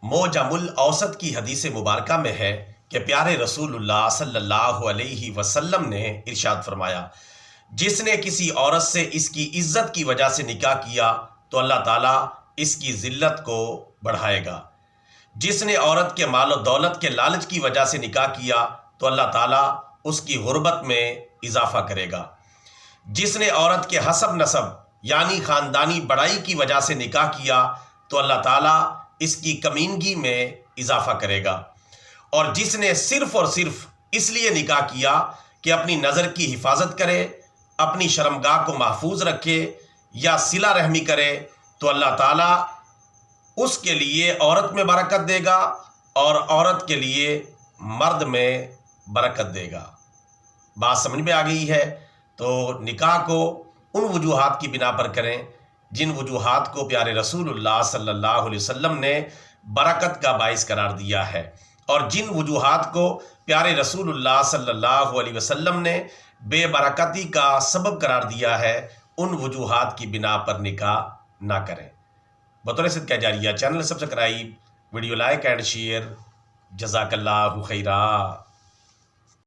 موجم الاوسط کی حدیث مبارکہ میں ہے کہ پیارے رسول اللہ صلی اللہ علیہ وسلم نے ارشاد فرمایا، جس نے کسی عورت سے اس کی عزت کی وجہ سے نکاح کیا تو اللہ تعالیٰ اس کی ذلت کو بڑھائے گا۔ جس نے عورت کے مال و دولت کے لالچ کی وجہ سے نکاح کیا تو اللہ تعالیٰ اس کی غربت میں اضافہ کرے گا۔ جس نے عورت کے حسب نسب یعنی خاندانی بڑائی کی وجہ سے نکاح کیا تو اللہ تعالیٰ اس کی کمینگی میں اضافہ کرے گا۔ اور جس نے صرف اور صرف اس لیے نکاح کیا کہ اپنی نظر کی حفاظت کرے، اپنی شرمگاہ کو محفوظ رکھے یا صلہ رحمی کرے تو اللہ تعالیٰ اس کے لیے عورت میں برکت دے گا اور عورت کے لیے مرد میں برکت دے گا۔ بات سمجھ میں آ گئی ہے؟ تو نکاح کو ان وجوہات کی بنا پر کریں جن وجوہات کو پیارے رسول اللہ صلی اللہ علیہ وسلم نے برکت کا باعث قرار دیا ہے، اور جن وجوہات کو پیارے رسول اللہ صلی اللہ علیہ وسلم نے بے برکتی کا سبب قرار دیا ہے ان وجوہات کی بنا پر نکاح نہ کریں۔ بطور صدقہ جاریہ channel subscribe, video like and share. جزاک اللہ خیرہ۔